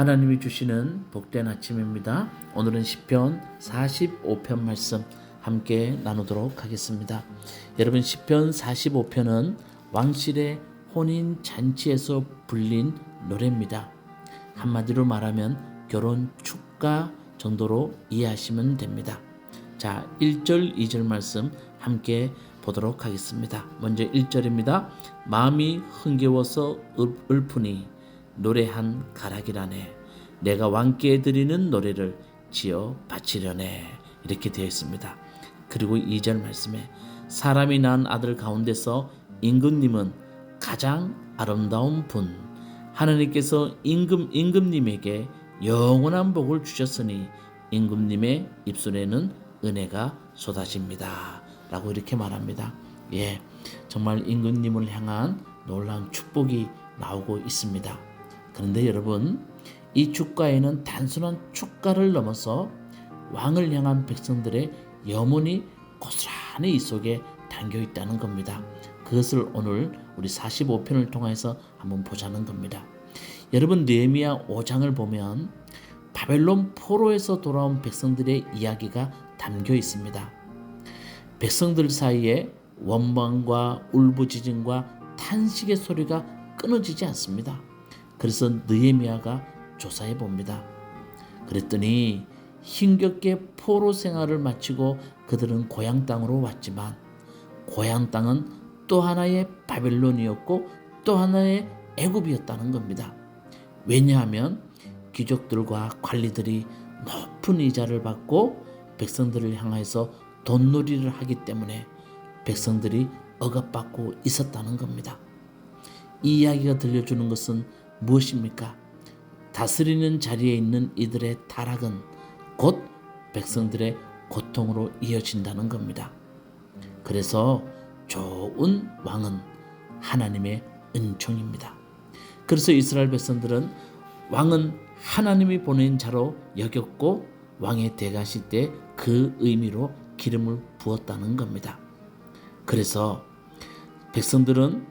하나님이 주시는 복된 아침입니다. 오늘은 시편 45편 말씀 함께 나누도록 하겠습니다. 여러분, 시편 45편은 왕실의 혼인 잔치에서 불린 노래입니다. 한마디로 말하면 결혼 축가 정도로 이해하시면 됩니다. 자, 1절 2절 말씀 함께 보도록 하겠습니다. 먼저 1절입니다. 마음이 흥겨워서 읊으니 노래한 가락이라네. 내가 왕께 드리는 노래를 지어 바치려네. 이렇게 되어 있습니다. 그리고 2절 말씀에 사람이 낳은 아들 가운데서 임금님은 가장 아름다운 분, 하나님께서 임금님에게 영원한 복을 주셨으니 임금님의 입술에는 은혜가 쏟아집니다. 라고 이렇게 말합니다. 정말 임금님을 향한 놀라운 축복이 나오고 있습니다. 그런데 여러분, 이 축가에는 단순한 축가를 넘어서 왕을 향한 백성들의 염원이 고스란히 이 속에 담겨 있다는 겁니다. 그것을 오늘 우리 45편을 통해서 한번 보자는 겁니다. 여러분, 느헤미야 5장을 보면 바벨론 포로에서 돌아온 백성들의 이야기가 담겨 있습니다. 백성들 사이에 원망과 울부짖음과 탄식의 소리가 끊어지지 않습니다. 그래서 느헤미야가 조사해 봅니다. 그랬더니 힘겹게 포로 생활을 마치고 그들은 고향 땅으로 왔지만 고향 땅은 또 하나의 바벨론이었고 또 하나의 애굽이었다는 겁니다. 왜냐하면 귀족들과 관리들이 높은 이자를 받고 백성들을 향해서 돈놀이를 하기 때문에 백성들이 억압받고 있었다는 겁니다. 이 이야기가 들려주는 것은 무엇입니까? 다스리는 자리에 있는 이들의 타락은 곧 백성들의 고통으로 이어진다는 겁니다. 그래서 좋은 왕은 하나님의 은총입니다. 그래서 이스라엘 백성들은 왕은 하나님이 보낸 자로 여겼고 왕의 대가실 때 그 의미로 기름을 부었다는 겁니다. 그래서 백성들은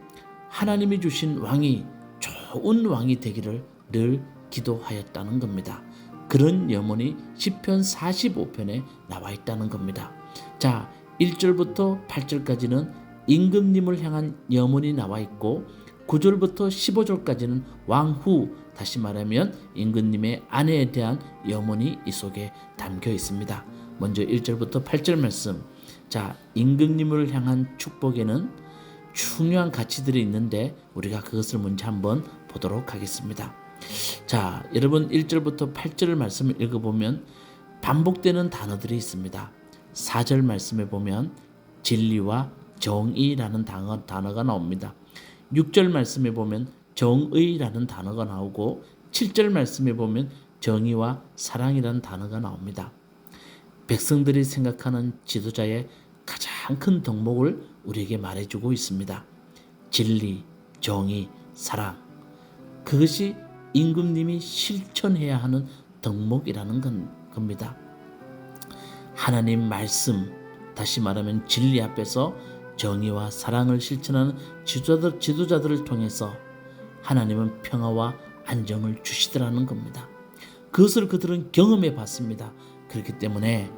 하나님이 주신 왕이 좋은 왕이 되기를 늘 기도하였다는 겁니다. 그런 염원이 시편 45편에 나와 있다는 겁니다. 자, 1절부터 8절까지는 임금님을 향한 염원이 나와 있고 9절부터 15절까지는 왕후, 다시 말하면 임금님의 아내에 대한 염원이 이 속에 담겨 있습니다. 먼저 1절부터 8절 말씀. 자, 임금님을 향한 축복에는 중요한 가치들이 있는데 우리가 그것을 먼저 한번 보도록 하겠습니다. 자, 여러분, 1절부터 8절 말씀을 읽어보면 반복되는 단어들이 있습니다. 4절 말씀에 보면 진리와 정의라는 단어가 나옵니다. 6절 말씀에 보면 정의라는 단어가 나오고 7절 말씀에 보면 정의와 사랑이라는 단어가 나옵니다. 백성들이 생각하는 지도자의 가장 큰 덕목을 우리에게 말해주고 있습니다. 진리, 정의, 사랑. 그것이 임금님이 실천해야 하는 덕목이라는 겁니다. 하나님 말씀, 다시 말하면 진리 앞에서 정의와 사랑을 실천하는 지도자들을 통해서 하나님은 평화와 안정을 주시더라는 겁니다. 그것을 그들은 경험해 봤습니다. 그렇기 때문에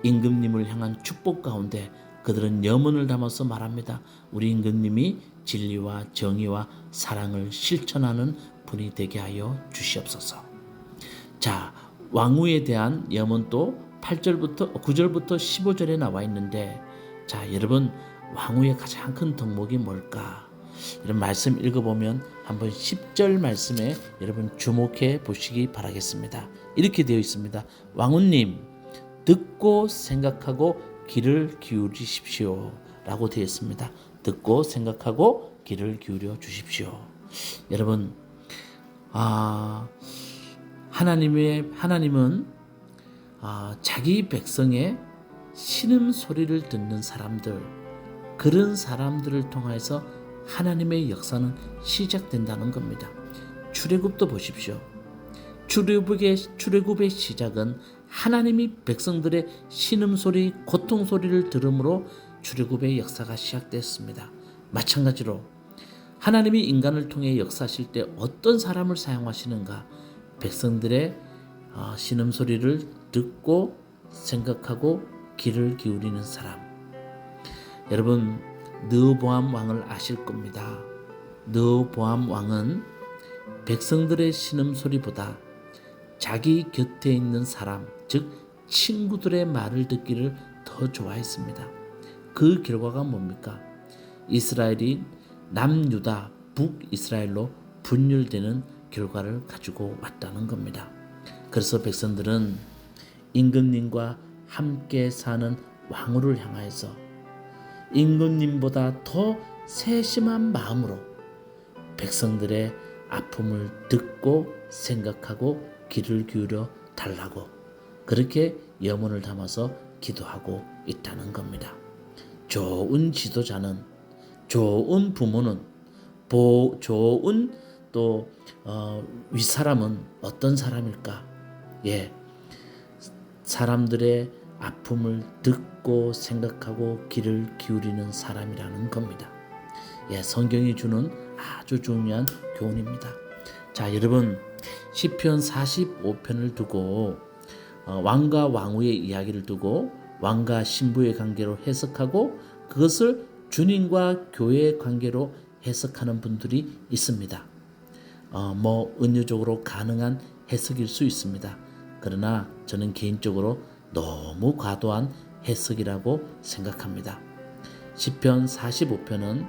임금님을 향한 축복 가운데 그들은 염원을 담아서 말합니다. 우리 임금님이 진리와 정의와 사랑을 실천하는 분이 되게 하여 주시옵소서. 자, 왕후에 대한 염원도 9절부터 15절에 나와 있는데, 자, 여러분, 왕후의 가장 큰 덕목이 뭘까? 이런 말씀 읽어보면 한번 10절 말씀에 여러분 주목해 보시기 바라겠습니다. 이렇게 되어 있습니다. 왕후님, 듣고 생각하고 귀를 기울이십시오. 라고 되어 있습니다. 듣고 생각하고 귀를 기울여 주십시오. 여러분, 하나님은 자기 백성의 신음소리를 듣는 사람들, 그런 사람들을 통해서 하나님의 역사는 시작된다는 겁니다. 출애굽도 보십시오. 출애굽의 시작은 하나님이 백성들의 신음소리, 고통소리를 들음으로 출애굽의 역사가 시작됐습니다. 마찬가지로 하나님이 인간을 통해 역사하실 때 어떤 사람을 사용하시는가? 백성들의 신음소리를 듣고 생각하고 귀를 기울이는 사람. 여러분, 르호보암 왕을 아실 겁니다. 르호보암 왕은 백성들의 신음소리보다 자기 곁에 있는 사람, 즉 친구들의 말을 듣기를 더 좋아했습니다. 그 결과가 뭡니까? 이스라엘이 남유다, 북이스라엘로 분열되는 결과를 가지고 왔다는 겁니다. 그래서 백성들은 임금님과 함께 사는 왕후를 향하여서 임금님보다 더 세심한 마음으로 백성들의 아픔을 듣고 생각하고 귀를 기울여 달라고 그렇게 염원을 담아서 기도하고 있다는 겁니다. 좋은 지도자는, 좋은 부모는, 좋은 또 윗사람은 어떤 사람일까? 사람들의 아픔을 듣고 생각하고 귀를 기울이는 사람이라는 겁니다. 성경이 주는 아주 중요한 교훈입니다. 자, 여러분, 시편 45편을 두고 왕과 왕후의 이야기를 두고 왕과 신부의 관계로 해석하고 그것을 주님과 교회의 관계로 해석하는 분들이 있습니다. 은유적으로 가능한 해석일 수 있습니다. 그러나 저는 개인적으로 너무 과도한 해석이라고 생각합니다. 시편 45편은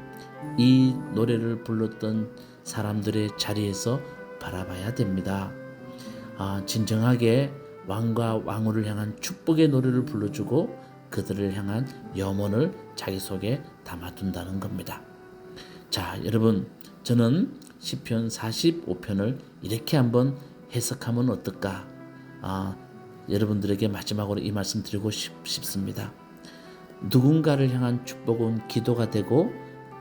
이 노래를 불렀던 사람들의 자리에서 바라봐야 됩니다. 진정하게 왕과 왕후를 향한 축복의 노래를 불러주고 그들을 향한 염원을 자기 속에 담아둔다는 겁니다. 자, 여러분, 저는 시편 45편을 이렇게 한번 해석하면 어떨까? 여러분들에게 마지막으로 이 말씀 드리고 싶습니다. 누군가를 향한 축복은 기도가 되고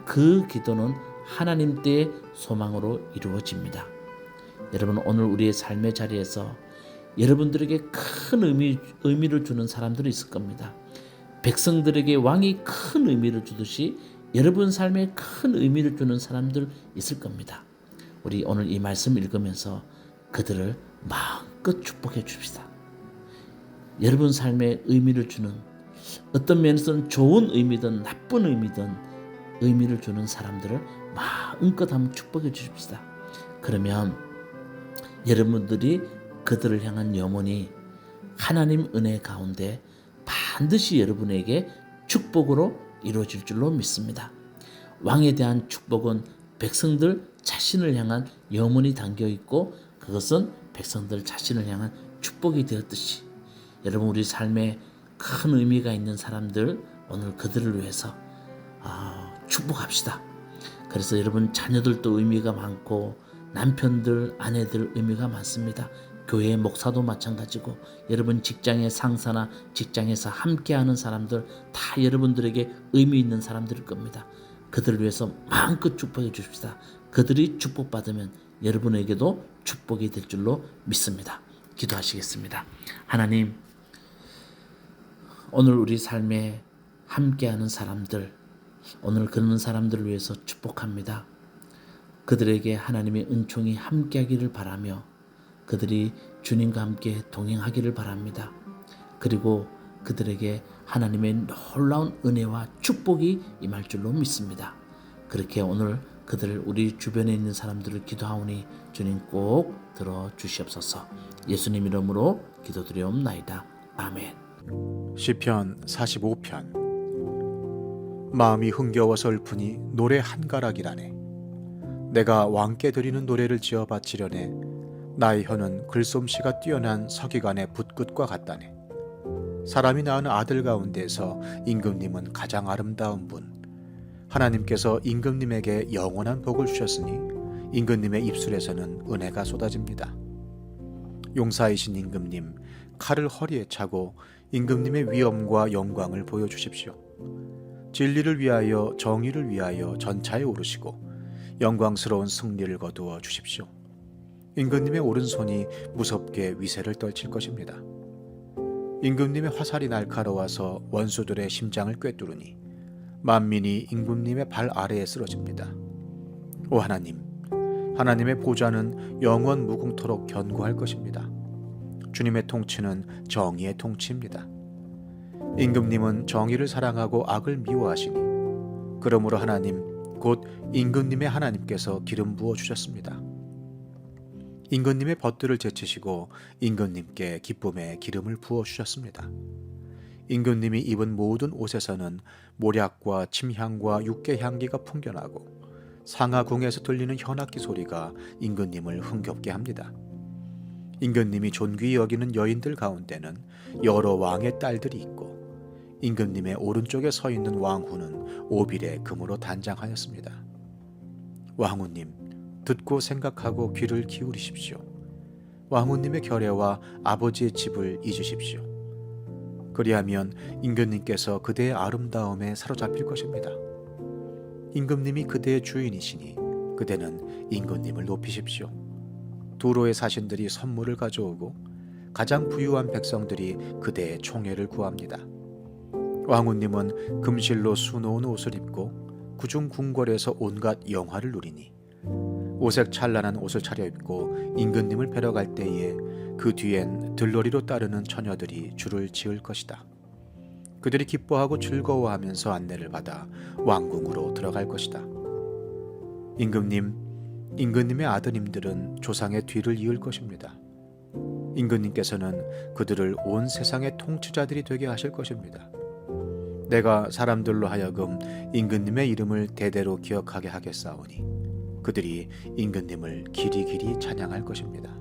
그 기도는 하나님 때의 소망으로 이루어집니다. 여러분, 오늘 우리의 삶의 자리에서 여러분들에게 큰 의미를 주는 사람들이 있을 겁니다. 백성들에게 왕이 큰 의미를 주듯이 여러분 삶에 큰 의미를 주는 사람들 있을 겁니다. 우리 오늘 이 말씀 읽으면서 그들을 마음껏 축복해 줍시다. 여러분 삶에 의미를 주는, 어떤 면에서는 좋은 의미든 나쁜 의미든 의미를 주는 사람들을 마음껏 한번 축복해 주십시다. 그러면 여러분들이 그들을 향한 염원이 하나님 은혜 가운데 반드시 여러분에게 축복으로 이루어질 줄로 믿습니다. 왕에 대한 축복은 백성들 자신을 향한 염원이 담겨 있고 그것은 백성들 자신을 향한 축복이 되었듯이 여러분, 우리 삶에 큰 의미가 있는 사람들, 오늘 그들을 위해서 축복합시다. 그래서 여러분 자녀들도 의미가 많고 남편들, 아내들 의미가 많습니다. 교회의 목사도 마찬가지고 여러분 직장의 상사나 직장에서 함께하는 사람들 다 여러분들에게 의미 있는 사람들일 겁니다. 그들을 위해서 마음껏 축복해 주십시다. 그들이 축복받으면 여러분에게도 축복이 될 줄로 믿습니다. 기도하시겠습니다. 하나님, 오늘 우리 삶에 함께하는 사람들, 오늘 그런 사람들을 위해서 축복합니다. 그들에게 하나님의 은총이 함께하기를 바라며 그들이 주님과 함께 동행하기를 바랍니다. 그리고 그들에게 하나님의 놀라운 은혜와 축복이 임할 줄로 믿습니다. 그렇게 오늘 그들 우리 주변에 있는 사람들을 기도하오니 주님 꼭 들어주시옵소서. 예수님 이름으로 기도드리옵나이다. 아멘. 시편 45편. 마음이 흥겨워서 읊으니 노래 한 가락이라네. 내가 왕께 드리는 노래를 지어 바치려네. 나의 혀는 글솜씨가 뛰어난 서기관의 붓끝과 같다네. 사람이 낳은 아들 가운데서 임금님은 가장 아름다운 분. 하나님께서 임금님에게 영원한 복을 주셨으니 임금님의 입술에서는 은혜가 쏟아집니다. 용사이신 임금님, 칼을 허리에 차고 임금님의 위엄과 영광을 보여주십시오. 진리를 위하여 정의를 위하여 전차에 오르시고 영광스러운 승리를 거두어 주십시오. 임금님의 오른손이 무섭게 위세를 떨칠 것입니다. 임금님의 화살이 날카로워서 원수들의 심장을 꿰뚫으니 만민이 임금님의 발 아래에 쓰러집니다. 오 하나님, 하나님의 보좌는 영원 무궁토록 견고할 것입니다. 주님의 통치는 정의의 통치입니다. 임금님은 정의를 사랑하고 악을 미워하시니 그러므로 하나님 곧 임금님의 하나님께서 기름 부어 주셨습니다. 임금님의 벗들을 제치시고 임금님께 기쁨의 기름을 부어 주셨습니다. 임금님이 입은 모든 옷에서는 모략과 침향과 육개 향기가 풍겨나고 상하궁에서 들리는 현악기 소리가 임금님을 흥겹게 합니다. 임금님이 존귀히 여기는 여인들 가운데는 여러 왕의 딸들이 있고 임금님의 오른쪽에 서 있는 왕후는 오빌의 금으로 단장하였습니다. 왕후님, 듣고 생각하고 귀를 기울이십시오. 왕후님의 결례와 아버지의 집을 잊으십시오. 그리하면 임금님께서 그대의 아름다움에 사로잡힐 것입니다. 임금님이 그대의 주인이시니 그대는 임금님을 높이십시오. 두로의 사신들이 선물을 가져오고 가장 부유한 백성들이 그대의 총애를 구합니다. 왕후님은 금실로 수놓은 옷을 입고 구중 궁궐에서 온갖 영화를 누리니 오색 찬란한 옷을 차려입고 임금님을 뵈러 갈 때에 그 뒤엔 들러리로 따르는 처녀들이 줄을 지을 것이다. 그들이 기뻐하고 즐거워하면서 안내를 받아 왕궁으로 들어갈 것이다. 임금님의 아드님들은 조상의 뒤를 이을 것입니다. 임금님께서는 그들을 온 세상의 통치자들이 되게 하실 것입니다. 내가 사람들로 하여금 임금님의 이름을 대대로 기억하게 하겠사오니 그들이 임금님을 길이길이 찬양할 것입니다.